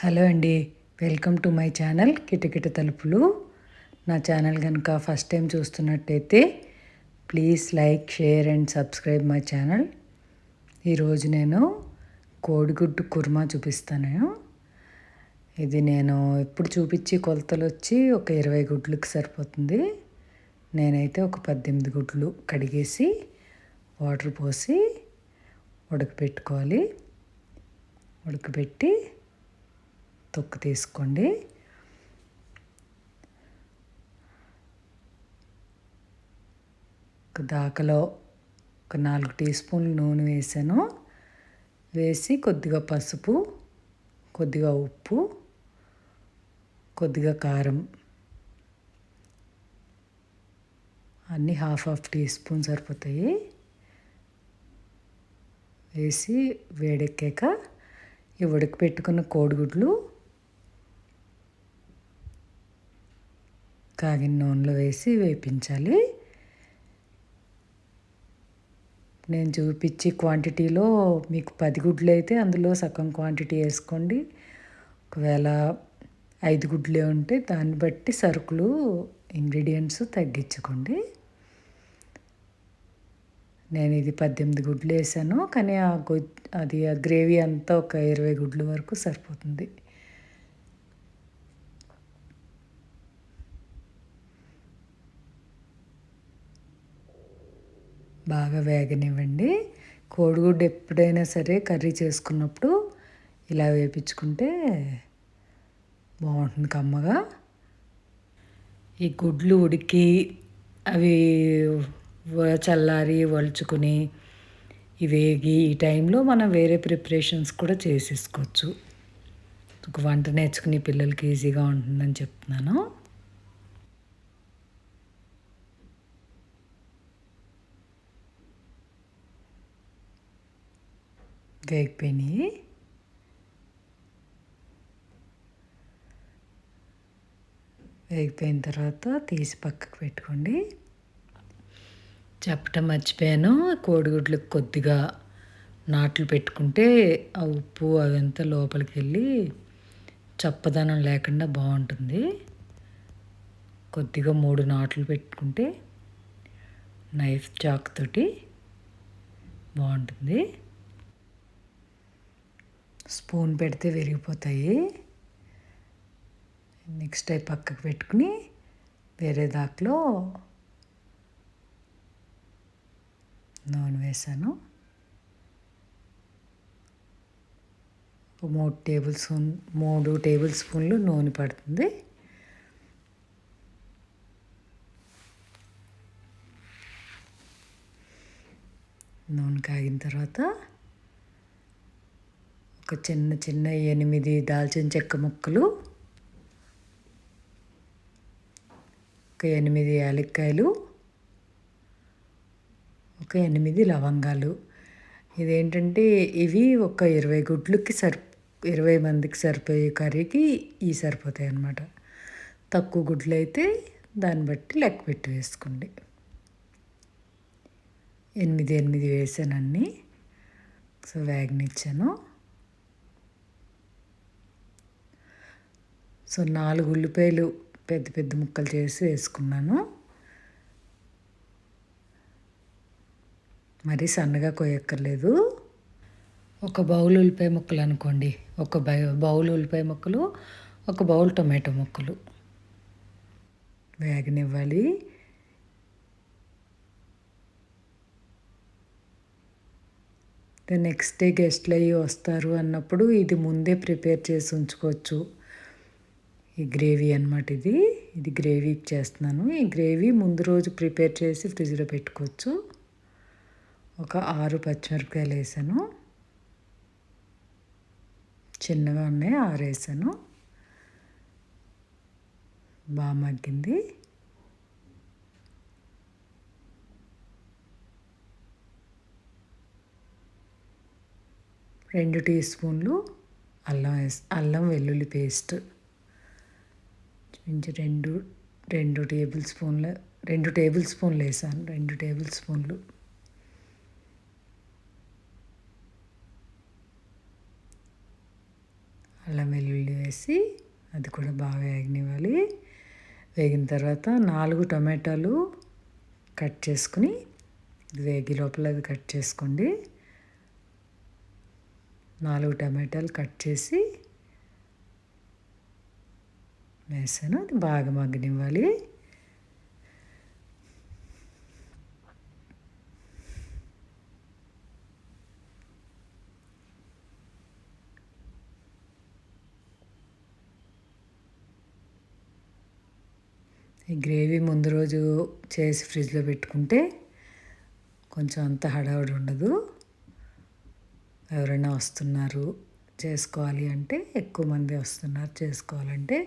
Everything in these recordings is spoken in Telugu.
హలో అండి, వెల్కమ్ టు మై ఛానల్ కిటకిట తలుపులు. నా ఛానల్ కనుక ఫస్ట్ టైం చూస్తున్నట్టయితే please like, share and subscribe my channel. ఈరోజు నేను కోడిగుడ్డు కుర్మా చూపిస్తాను. ఇది నేను ఇప్పుడు చూపించి కొలతలు వచ్చి ఒక 20 గుడ్లకు సరిపోతుంది. నేనైతే ఒక 18 గుడ్లు కడిగేసి వాటర్ పోసి ఉడకపెట్టుకోవాలి. ఉడకబెట్టి తొక్కు తీసుకోండి. ఒక దాకలో ఒక 4 టీ స్పూన్లు నూనె వేసాను. వేసి కొద్దిగా పసుపు, కొద్దిగా ఉప్పు, కొద్దిగా కారం అన్నీ హాఫ్ టీ స్పూన్ సరిపోతాయి. వేసి వేడెక్కాక ఈ ఉడకపెట్టుకున్న కోడిగుడ్లు కాగిన నూనెలో వేసి వేపించాలి. నేను చూపించే క్వాంటిటీలో మీకు 10 గుడ్లు అయితే అందులో సగం క్వాంటిటీ వేసుకోండి. ఒకవేళ 5 గుడ్లే ఉంటే దాన్ని బట్టి సరుకులు ఇంగ్రీడియంట్స్ తగ్గించుకోండి. నేను ఇది 18 గుడ్లు వేసాను, కానీ అది గ్రేవీ అంతా ఒక 20 గుడ్ల వరకు సరిపోతుంది. బాగా వేగనివ్వండి. కోడిగుడ్డు ఎప్పుడైనా సరే కర్రీ చేసుకున్నప్పుడు ఇలా వేపించుకుంటే బాగుంటుంది కమ్మగా. ఈ గుడ్లు ఉడికి అవి చల్లారి వలుచుకుని వేగి ఈ టైంలో మనం వేరే ప్రిపరేషన్స్ కూడా చేసేసుకోవచ్చు. ఒక వంట నేర్చుకుని పిల్లలకి ఈజీగా ఉంటుందని చెప్తున్నాను. వేగిపోయినాయి. వేగిపోయిన తర్వాత తీసి పక్కకు పెట్టుకోండి. చెప్పటం మర్చిపోయాను, కోడిగుడ్లకు కొద్దిగా నాట్లు పెట్టుకుంటే ఆ ఉప్పు అదంతా లోపలికి వెళ్ళి చప్పదనం లేకుండా బాగుంటుంది. కొద్దిగా 3 నాట్లు పెట్టుకుంటే నైఫ్ చాక్ తోటి బాగుంటుంది. స్పూన్ పెడితే విరిగిపోతాయి. నెక్స్ట్ అవి పక్కకు పెట్టుకుని వేరే దాంట్లో నూనె వేసాను. 3 టేబుల్ స్పూన్లు నూనె పడుతుంది. నూనె కాగిన తర్వాత ఒక చిన్న 8 దాల్చిన చెక్క ముక్కలు, ఒక 8 యాలక్కాయలు, ఒక 8 లవంగాలు. ఇదేంటంటే ఇవి ఒక 20 గుడ్లకి 20 మందికి సరిపోయే కర్రీకి ఇవి సరిపోతాయి అన్నమాట. తక్కువ గుడ్లు అయితే దాన్ని బట్టి లెక్క పెట్టి వేసుకోండి. 8 వేసానన్నీ. సో వేగనిచ్చాను. సో 4 ఉల్లిపాయలు పెద్ద ముక్కలు చేసి వేసుకున్నాను. మరీ సన్నగా కొయ్యక్కర్లేదు. ఒక బౌల్ ఉల్లిపాయ ముక్కలు అనుకోండి, ఒక బౌల్ ఉల్లిపాయ ముక్కలు, ఒక బౌల్ టొమాటో ముక్కలు వేగనివ్వాలి. నెక్స్ట్ డే గెస్ట్లు అయ్యి వస్తారు అన్నప్పుడు ఇది ముందే ప్రిపేర్ చేసి ఉంచుకోవచ్చు. ఈ గ్రేవీ అన్నమాట. ఇది గ్రేవీకి చేస్తున్నాను. ఈ గ్రేవీ ముందు రోజు ప్రిపేర్ చేసి ఫ్రిడ్జ్లో పెట్టుకోవచ్చు. ఒక 6 పచ్చిమిరపకాయలు వేసాను. చిన్నగా ఉన్నాయి, 6 వేసాను. బాగా మగ్గింది. రెండు టీ స్పూన్లు అల్లం వెల్లుల్లి పేస్ట్, ఇంచు 2 టేబుల్ స్పూన్లు వేసాను. 2 టేబుల్ స్పూన్లు అల్లం వెల్లుల్లి వేసి అది కూడా బాగా వేగనివ్వాలి. వేగిన తర్వాత 4 టొమాటోలు కట్ చేసుకుని, ఇది వేగి లోపల అది కట్ చేసుకోండి. 4 టమాటాలు కట్ చేసి వేసాను. అది బాగా మగ్గనివ్వాలి. ఈ గ్రేవీ ముందు రోజు చేసి ఫ్రిడ్జ్లో పెట్టుకుంటే కొంచెం అంత హడావుడి ఉండదు. ఎవరైనా వస్తున్నారు చేసుకోవాలి అంటే, ఎక్కువ మంది వస్తున్నారు చేసుకోవాలంటే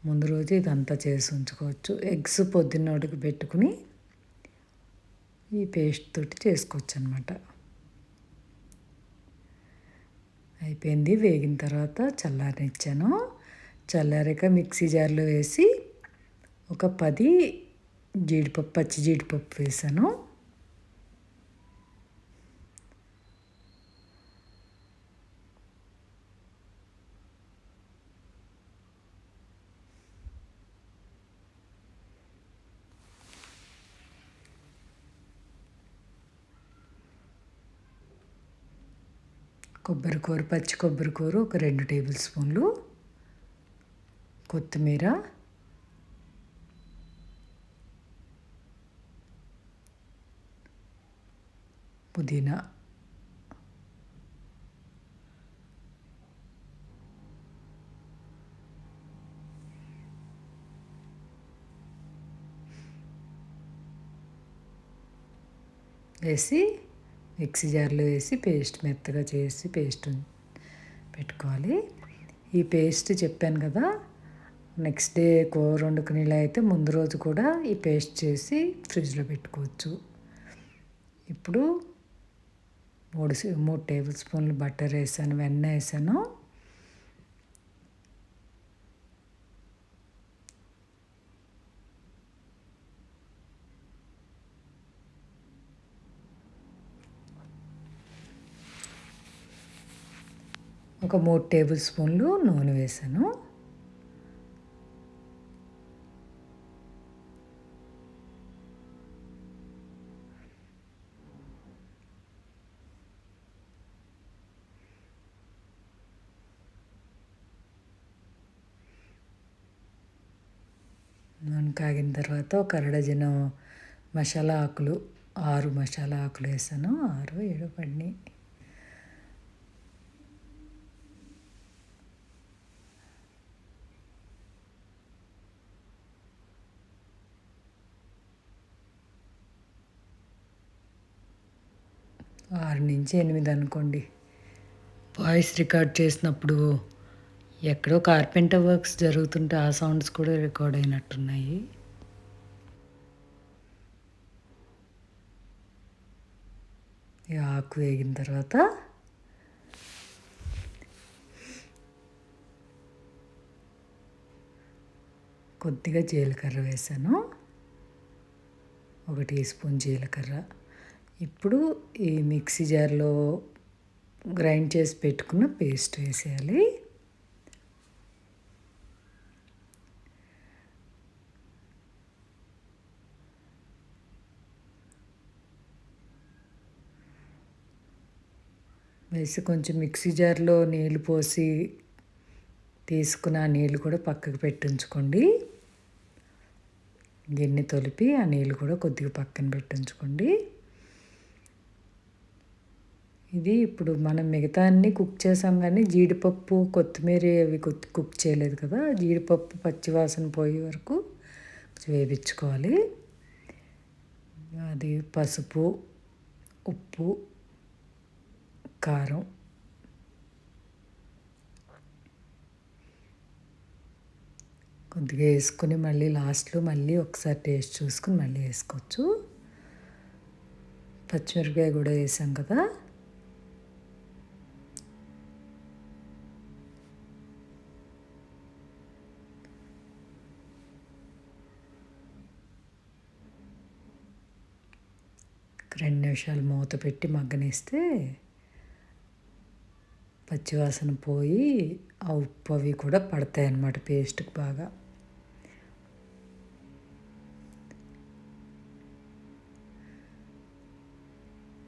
ముందు రోజు ఇదంతా చేసి ఉంచుకోవచ్చు. ఎగ్స్ పొద్దున్న ఉడకబెట్టుకుని ఈ పేస్ట్ తోటి చేసుకోవచ్చు అనమాట. అయిపోయింది. వేగిన తర్వాత చల్లారనిచ్చాను. చల్లారాక మిక్సీ జార్లో వేసి ఒక 10 జీడిపప్పు, పచ్చి జీడిపప్పు వేసాను. కొబ్బరికూర, పచ్చి కొబ్బరికూర ఒక 2 టేబుల్ స్పూన్లు, కొత్తిమీర, పుదీనా, వేసి మిక్సీ జార్లో వేసి పేస్ట్ మెత్తగా చేసి పేస్ట్ పెట్టుకోవాలి. ఈ పేస్ట్ చెప్పాను కదా, నెక్స్ట్ డే కూర వండుకునేలా అయితే ముందు రోజు కూడా ఈ పేస్ట్ చేసి ఫ్రిడ్జ్లో పెట్టుకోవచ్చు. ఇప్పుడు 3 టేబుల్ స్పూన్లు బటర్ వేసాను, వెన్న వేసాను. ఒక 3 టేబుల్ స్పూన్లు నూనె వేసాను. నూనె కాగిన తర్వాత ఒక అరడజను మసాలా ఆకులు, 6 మసాలా ఆకులు వేసాను. 6, 7 పడినాయి. ఆరు నుంచి 8 అనుకోండి. వాయిస్ రికార్డ్ చేసినప్పుడు ఎక్కడో కార్పెంటర్ వర్క్స్ జరుగుతుంటే ఆ సౌండ్స్ కూడా రికార్డ్ అయినట్టున్నాయి. ఈ ఆకు వేగిన తర్వాత కొద్దిగా జీలకర్ర వేసాను, 1 టీ స్పూన్ జీలకర్ర. ఇప్పుడు ఈ మిక్సీ జార్లో గ్రైండ్ చేసి పెట్టుకున్న పేస్ట్ వేసేయాలి. వేసి కొంచెం మిక్సీ జార్లో నీళ్ళు పోసి తీసుకుని ఆ నీళ్ళు కూడా పక్కకు పెట్టించుకోండి. గిన్నె తొలిపి ఆ నీళ్ళు కూడా కొద్దిగా పక్కన పెట్టించుకోండి. ఇది ఇప్పుడు మనం మిగతా అన్నీ కుక్ చేసాం, కానీ జీడిపప్పు, కొత్తిమీర అవి కుక్ చేయలేదు కదా. జీడిపప్పు పచ్చివాసన పోయే వరకు వేయించుకోవాలి. అది పసుపు, ఉప్పు, కారం, కొద్దిగా వేసుకుని మళ్ళీ లాస్ట్లో మళ్ళీ ఒకసారి టేస్ట్ చూసుకుని మళ్ళీ వేసుకోవచ్చు. పచ్చిమిరపకాయ కూడా వేసాం కదా. ఒక 2 నిమిషాలు మూత పెట్టి మగ్గనిస్తే పచ్చివాసన పోయి ఆ ఉప్పు అవి కూడా పడతాయి అన్నమాట పేస్ట్కి బాగా.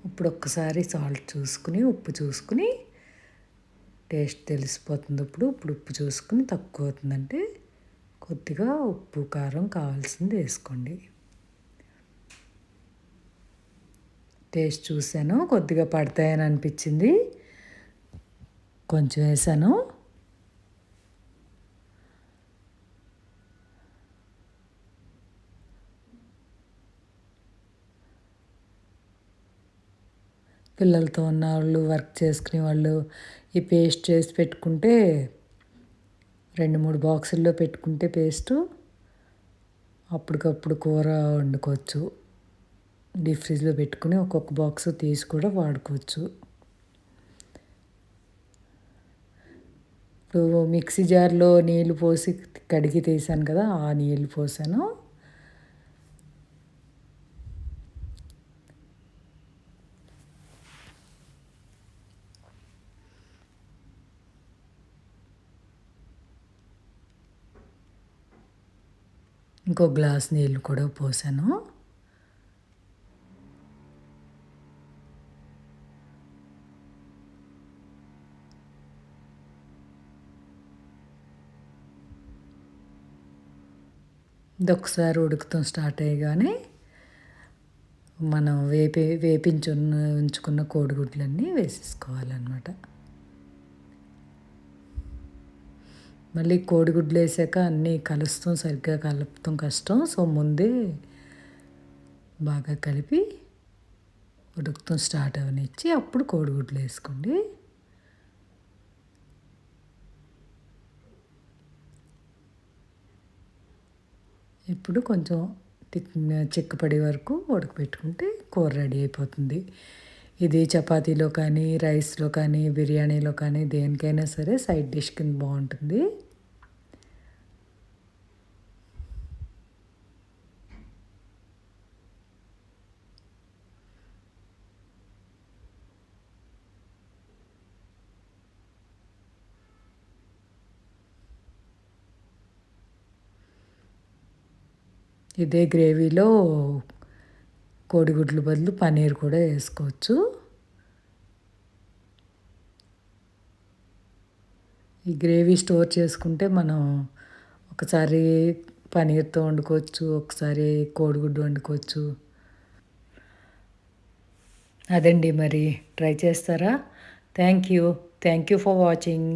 ఇప్పుడు ఒక్కసారి సాల్ట్ చూసుకుని ఉప్పు చూసుకుని టేస్ట్ తెలిసిపోతుంది. ఇప్పుడు ఉప్పు చూసుకుని తక్కువ అవుతుందంటే కొద్దిగా ఉప్పు కారం కావాల్సింది వేసుకోండి. టేస్ట్ చూశాను, కొద్దిగా పడతాయని అనిపించింది, కొంచెం వేసాను. పిల్లలతో ఉన్న వాళ్ళు, వర్క్ చేసుకునే వాళ్ళు ఈ పేస్ట్ చేసి పెట్టుకుంటే 2-3 బాక్సుల్లో పెట్టుకుంటే పేస్టు అప్పటికప్పుడు కూర వండుకోవచ్చు. డీప్ ఫ్రిడ్జ్లో పెట్టుకుని ఒక్కొక్క బాక్స్ తీసి కూడా వాడుకోవచ్చు. ఇప్పుడు మిక్సీ జార్లో నీళ్ళు పోసి కడిగి తీసాను కదా, ఆ నీళ్ళు పోసాను. ఇంకో గ్లాస్ నీళ్ళు కూడా పోసాను. ఇది ఒకసారి ఉడుకుతాం స్టార్ట్ అయ్యగానే మనం ఉంచుకున్న కోడిగుడ్లన్నీ వేసేసుకోవాలన్నమాట. మళ్ళీ కోడిగుడ్లు వేసాక అన్నీ సరిగ్గా కలుపుతాం కష్టం. సో ముందే బాగా కలిపి ఉడుకుతాం స్టార్ట్ అవనిచ్చి అప్పుడు కోడిగుడ్లు వేసుకోండి. ఇప్పుడు కొంచెం చిక్కపడి వరకు ఉడకబెట్టుకుంటే కూర రెడీ అయిపోతుంది. ఇది చపాతీలో కానీ, రైస్లో కానీ, బిర్యానీలో కానీ దేనికైనా సరే సైడ్ డిష్ కింద బాగుంటుంది. ఇదే గ్రేవీలో కోడిగుడ్లు బదులు పన్నీర్ కూడా వేసుకోవచ్చు. ఈ గ్రేవీ స్టోర్ చేసుకుంటే మనం ఒకసారి పన్నీర్తో వండుకోవచ్చు, ఒకసారి కోడిగుడ్డు వండుకోవచ్చు. అదండి, మరి ట్రై చేస్తారా? Thank you for watching.